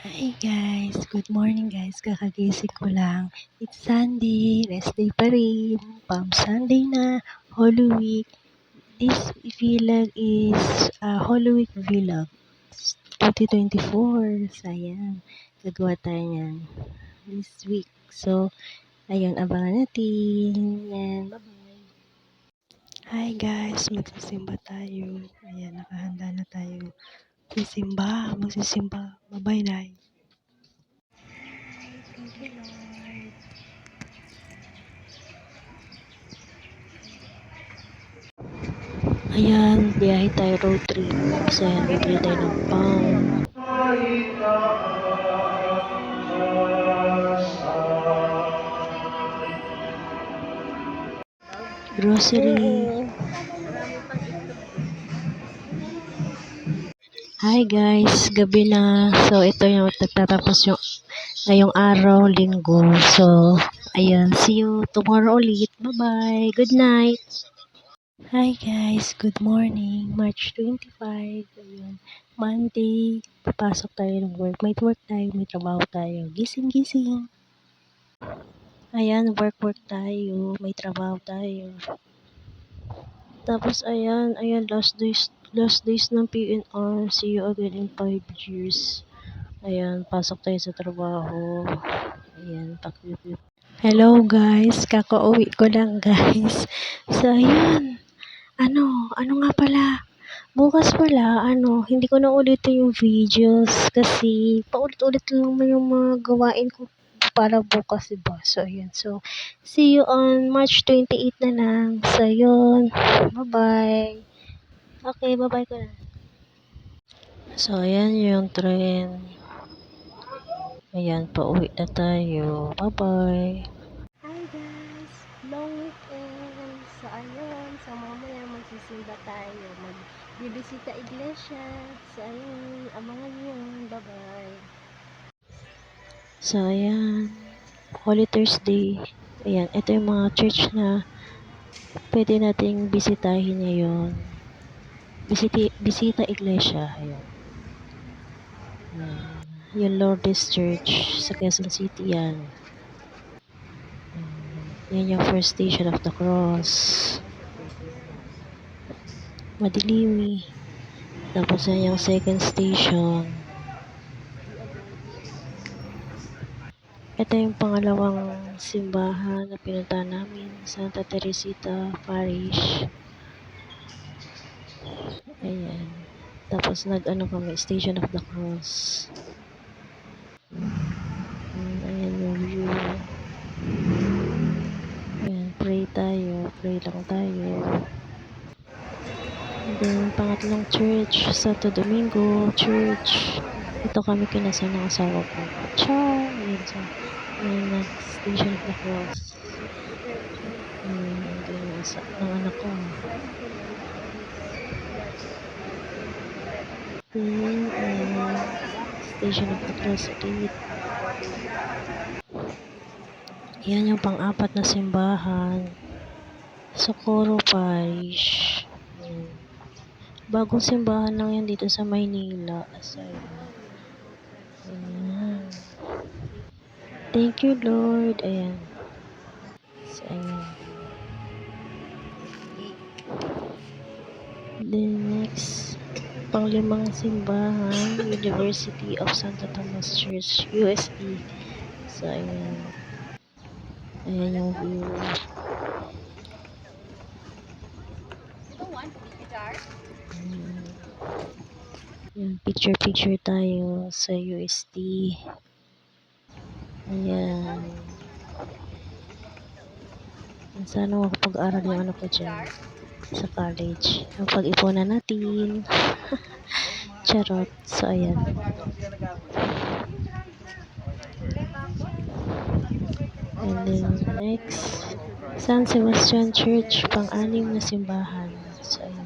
Hi guys, good morning guys, kakagising ko lang. It's Sunday, rest day pa rin, Palm Sunday na, Holy Week. This vlog is Holy Week vlog 2024. Sayang, gagawa tayo niyan this week. So, ayun, abangan natin. Yan, bye-bye. Hi guys, magsisimba tayo. Ayan, nakahanda na tayo. Magsisimba. Bye-bye na. Thank you, Lord. Ayan, biyahe tayo road trip. Kasi ayan, bibili tayo ng pang grocery. Hi guys, gabi na. So, ito yung nagtatapos yung ngayong araw, linggo. So, ayan, see you tomorrow ulit. Bye-bye. Good night. Hi guys, good morning. March 25. Ayun, Monday. Papasok tayo ng work. May work tayo, may trabaho tayo. Gising-gising. Ayan, work tayo. May trabaho tayo. Tapos, ayan, last days ng PNR. See you again in 5 years. Ayan, pasok tayo sa trabaho. Ayan, pakipip. Hello guys, kakauwi ko lang guys. So, ayan. Ano nga pala? Bukas pala, hindi ko na ulitin yung videos kasi paulit-ulit lang yung mga gawain ko para bukas, diba? So, ayan. So, see you on March 28 na lang. So, yun. Bye-bye. Okay, bye-bye ko na. So, ayan yung train. Ayan, pauwi na tayo. Bye-bye. Hi guys! Long weekend! So, ayun. So, mamaya magsisimba tayo. Magbibisita iglesia. So, ayun. Abangan nyo. Bye-bye. So, ayan. Holy Thursday. Ayan. Ito yung mga church na pwede nating bisitahin ngayon. Bisita iglesia. Ayan. Yung Lourdes Church sa Quezon City yan. Yan yung first station of the cross. Madilimi. Tapos yan yung second station. Ito yung pangalawang simbahan na pinunta namin, Santa Teresita Parish. Ayan. Tapos kami, Station of the Cross. Ayan yung view. Ayan, pray lang tayo. And then, pangatlong church, Santo Domingo Church. Ito kami kinasal ng asawa ko. Ciao! Ayan, so, ayan na, Station of the Cross. Ng anak ko. Then, Station of the Cross ulit. Yan yung pang-apat na simbahan. Socorro Parish. Bagong simbahan lang yan dito sa Maynila. So, ayan. Thank you, Lord. Ayan. So, ayan. Then, next, panglimang simbahan, University of Santo Tomas Church, UST. So, ayan. Ayan yung view. Ayan, picture tayo sa UST. Ayan. Sana makapag-aral yung anak ko dyan sa college. Ang pag-ipunan natin. Charot. So, ayan. And then, next, San Sebastian Church, pang-anim na simbahan. So, ayan.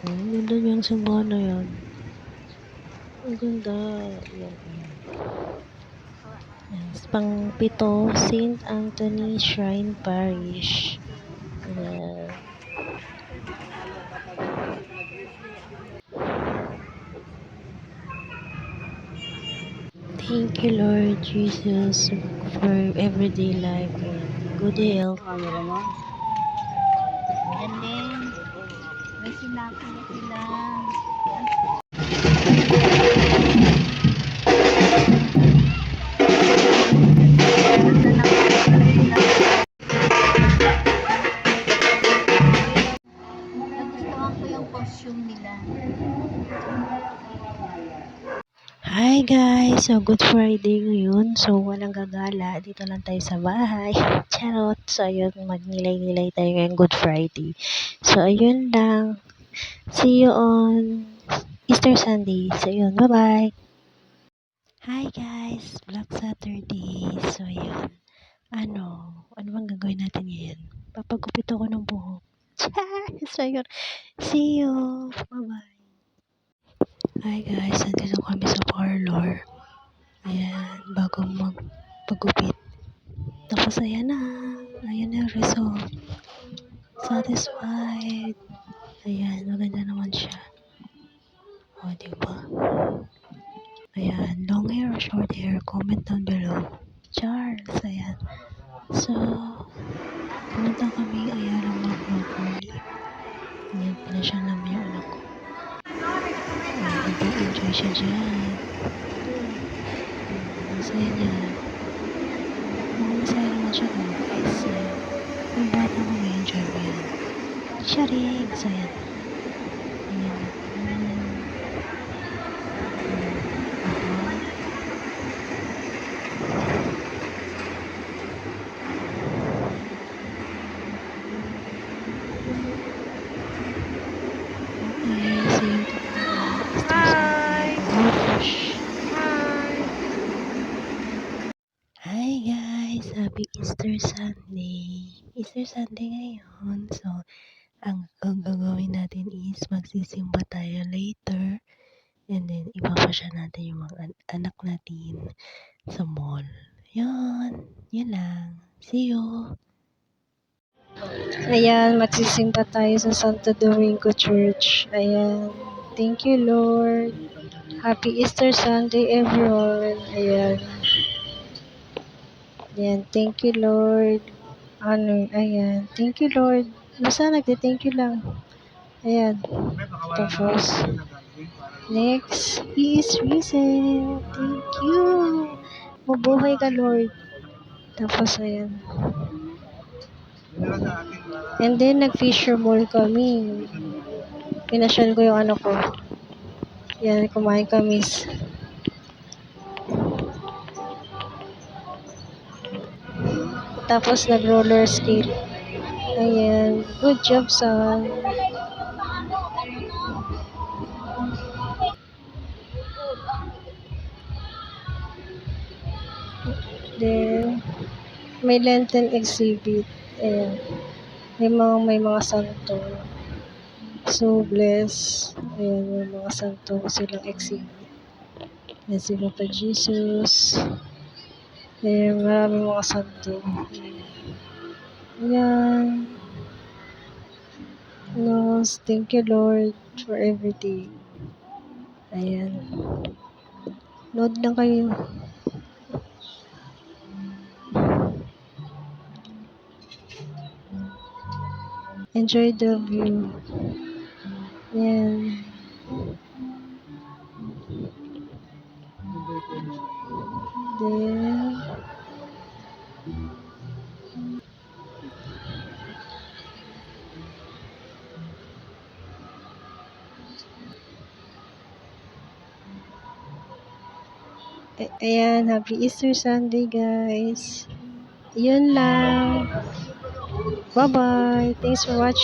Ang ganda yung simbahan na yan. Ang ganda. Ayan. Yes, pang-pito, St. Anthony Shrine Parish. Ayan. Thank you, Lord Jesus, for everyday life and good health. And then, may sinako na sila. Nagustuhan ko yung costume nila. Hi guys! So, Good Friday ngayon. So, walang gagala. Dito lang tayo sa bahay. Charot! So, ayun, magnilay-nilay tayo ngayong Good Friday. So, ayun lang. See you on Easter Sunday. So, ayun. Bye-bye! Hi guys! Black Saturday. So, ayun. Ano bang gagawin natin ngayon? Papagupit ako ng buhok. So, ayun. See you! Bye-bye! Hi guys! Nandito kami sa parlor. Ayan, bago magpagupit. Tapos ayan na yung result. Satisfied. Ayan, maganda naman siya. O, diba? Ayan, long hair or short hair, comment down below. Charles, ayan. So, pumunta kami Ayala Mall properly. Ayan, pinasyal namin yung anak ko. Ayan, nag-enjoy siya dyan. Masaya niya. Masaya naman siya doon, guys. Yung bata ko na-enjoy mo yan. Siya rin. So, yan. Ayan. Okay, so yun po. Hi guys! Happy Easter Sunday! Easter Sunday ngayon. So, ang gagawin natin is magsisimba tayo later. And then, ipapasya natin yung mga anak natin sa mall. Yan. Yan lang. See you! Ayan, magsisimba tayo sa Santo Domingo Church. Ayan. Thank you, Lord. Happy Easter Sunday, everyone. Ayan. Ayan. Thank you, Lord. Ayan. Thank you, Lord. Basta nagde-thank you lang. Ayan. Tapos, next, He is risen. Thank you. Mabuhay ka, Lord. Tapos, ayan. And then, nag-Fisher Mall kami. Pinasyal ko yung ano ko. Yan, kumain kami. Tapos, nag-roller skate. Ayan. Good job, son. Then, may Lenten exhibit. Ayan. May mga santo. So blessed. Ayan, may mga santo silang exhibit. Ayan si Papa Jesus. Ayan, maraming mga santo. Ayan. No, thank you Lord for everything. Ayan. Nood lang kayo. Enjoy the view. Ayan. Then, ayan, happy Easter Sunday guys. Yun lang. Bye-bye. Thanks for watching.